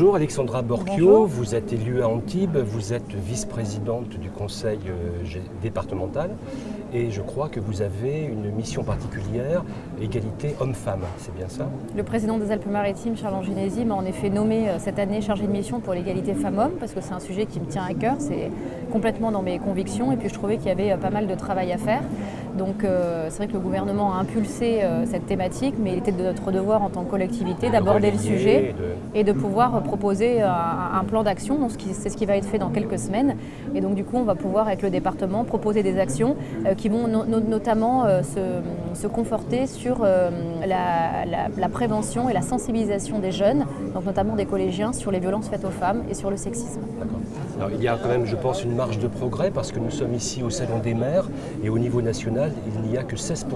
Bonjour Alexandra Borchio, Bonjour. vous êtes élue à Antibes, vous êtes vice-présidente du conseil départemental et je crois que vous avez une mission particulière, égalité homme-femme, c'est bien ça? Le président des Alpes-Maritimes, Charles Anginesi, m'a en effet nommé cette année chargé de mission pour l'égalité femmes-hommes parce que c'est un sujet qui me tient à cœur, c'est complètement dans mes convictions et puis je trouvais qu'il y avait pas mal de travail à faire. Donc c'est vrai que le gouvernement a impulsé cette thématique, mais il était de notre devoir en tant que collectivité d'aborder le sujet et de pouvoir proposer un plan d'action. Donc c'est ce qui va être fait dans quelques semaines. Et donc du coup, on va pouvoir avec le département proposer des actions qui vont notamment se conforter sur la prévention et la sensibilisation des jeunes, donc notamment des collégiens, sur les violences faites aux femmes et sur le sexisme. D'accord. Alors, il y a quand même, je pense, une marge de progrès parce que nous sommes ici au Salon des maires et au niveau national, il n'y a que 16%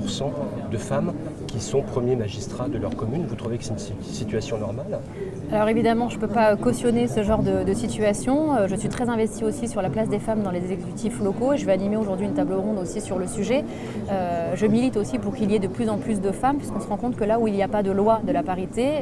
de femmes qui sont premiers magistrats de leur commune. Vous trouvez que c'est une situation normale? Alors évidemment, je ne peux pas cautionner ce genre de situation. Je suis très investie aussi sur la place des femmes dans les exécutifs locaux et je vais animer aujourd'hui une table ronde aussi sur le sujet. Je milite aussi pour qu'il y ait de plus en plus de femmes puisqu'on se rend compte que là où il n'y a pas de loi de la parité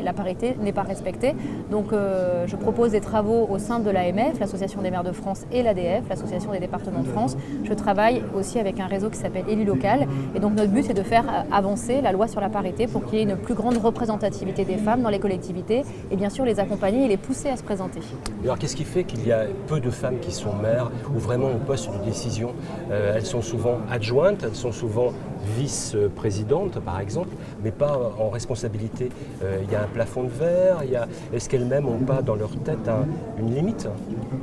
n'est pas respectée. Donc je propose des travaux au sein de l'AMF, l'Association des maires de France, et l'ADF, l'Association des départements de France. Je travaille aussi avec un réseau qui s'appelle Élus local et donc notre but c'est de faire avancer la loi sur la parité pour qu'il y ait une plus grande représentativité des femmes dans les collectivités et bien sûr les accompagner et les pousser à se présenter. Alors qu'est-ce qui fait qu'il y a peu de femmes qui sont maires ou vraiment au poste de décision? Elles sont souvent adjointes, elles sont souvent vice-présidentes par exemple, mais pas en responsabilité. Il y a un plafond de verre, est-ce qu'elles-mêmes n'ont pas dans leur tête une limite?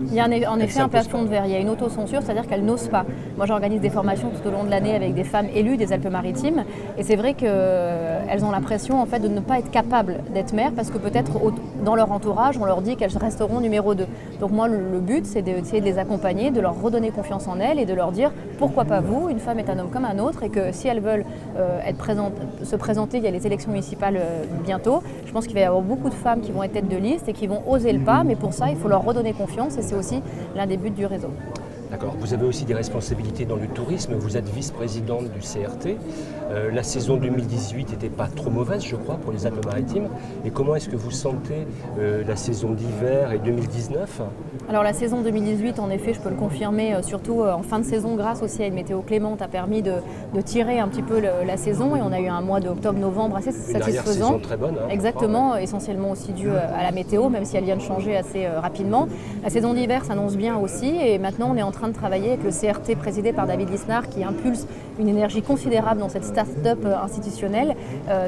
Il y a en effet un plafond de verre, il y a une autocensure, c'est-à-dire qu'elles n'osent pas. Moi j'organise des formations tout au long de l'année avec des femmes élues des Alpes-Maritimes et c'est vrai qu'elles ont l'impression en fait de ne pas être capables d'être mères parce que peut-être dans leur entourage on leur dit qu'elles resteront numéro 2. Donc moi le but c'est d'essayer de les accompagner, de leur redonner confiance en elles et de leur dire pourquoi pas vous, une femme est un homme comme un autre et que si elles veulent se présenter, il y a les élections municipales bientôt, je pense qu'il va y avoir beaucoup de femmes qui vont être tête de liste et qui vont oser le pas, mais pour ça il faut leur redonner confiance et c'est aussi l'un des buts du réseau. D'accord. Vous avez aussi des responsabilités dans le tourisme. Vous êtes vice-présidente du CRT. La saison 2018 n'était pas trop mauvaise, je crois, pour les Alpes-Maritimes. Et comment est-ce que vous sentez la saison d'hiver et 2019? Alors la saison 2018, en effet, je peux le confirmer, surtout en fin de saison, grâce aussi à une météo clémente, a permis de tirer un petit peu la saison. Et on a eu un mois d'octobre-novembre assez satisfaisant. Une saison très bonne. Hein, exactement, essentiellement aussi dû à la météo, même si elle vient de changer assez rapidement. La saison d'hiver s'annonce bien aussi. Et maintenant, on est en train de travailler avec le CRT présidé par David Lisnard qui impulse une énergie considérable dans cette start-up institutionnelle,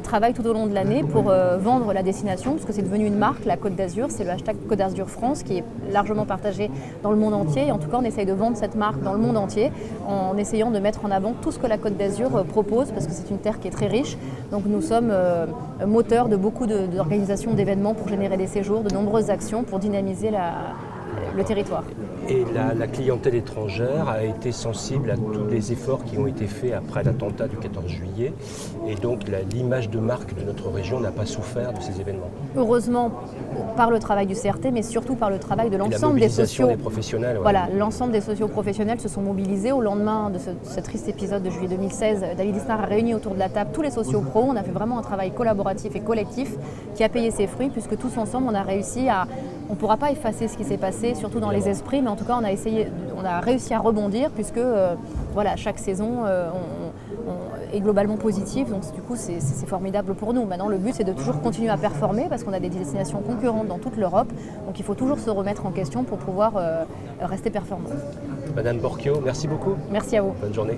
travaille tout au long de l'année pour vendre la destination, parce que c'est devenu une marque, la Côte d'Azur, c'est le hashtag Côte d'Azur France qui est largement partagé dans le monde entier. Et en tout cas, on essaye de vendre cette marque dans le monde entier en essayant de mettre en avant tout ce que la Côte d'Azur propose, parce que c'est une terre qui est très riche. Donc nous sommes moteurs de beaucoup d'organisations d'événements pour générer des séjours, de nombreuses actions pour dynamiser le territoire. Et la clientèle étrangère a été sensible à tous les efforts qui ont été faits après l'attentat du 14 juillet. Et donc l'image de marque de notre région n'a pas souffert de ces événements. Heureusement, par le travail du CRT, mais surtout par le travail de l'ensemble des professionnels. Ouais. Voilà, l'ensemble des socio-professionnels se sont mobilisés au lendemain de ce triste épisode de juillet 2016. David Lisnard a réuni autour de la table tous les socio-pros. On a fait vraiment un travail collaboratif et collectif qui a payé ses fruits, puisque tous ensemble, on a réussi à... On ne pourra pas effacer ce qui s'est passé, surtout dans les esprits, mais en tout cas, on a réussi à rebondir, puisque voilà, chaque saison est globalement positive. Donc du coup, c'est formidable pour nous. Maintenant, le but, c'est de toujours continuer à performer, parce qu'on a des destinations concurrentes dans toute l'Europe. Donc il faut toujours se remettre en question pour pouvoir rester performant. Madame Borchio, merci beaucoup. Merci à vous. Bonne journée.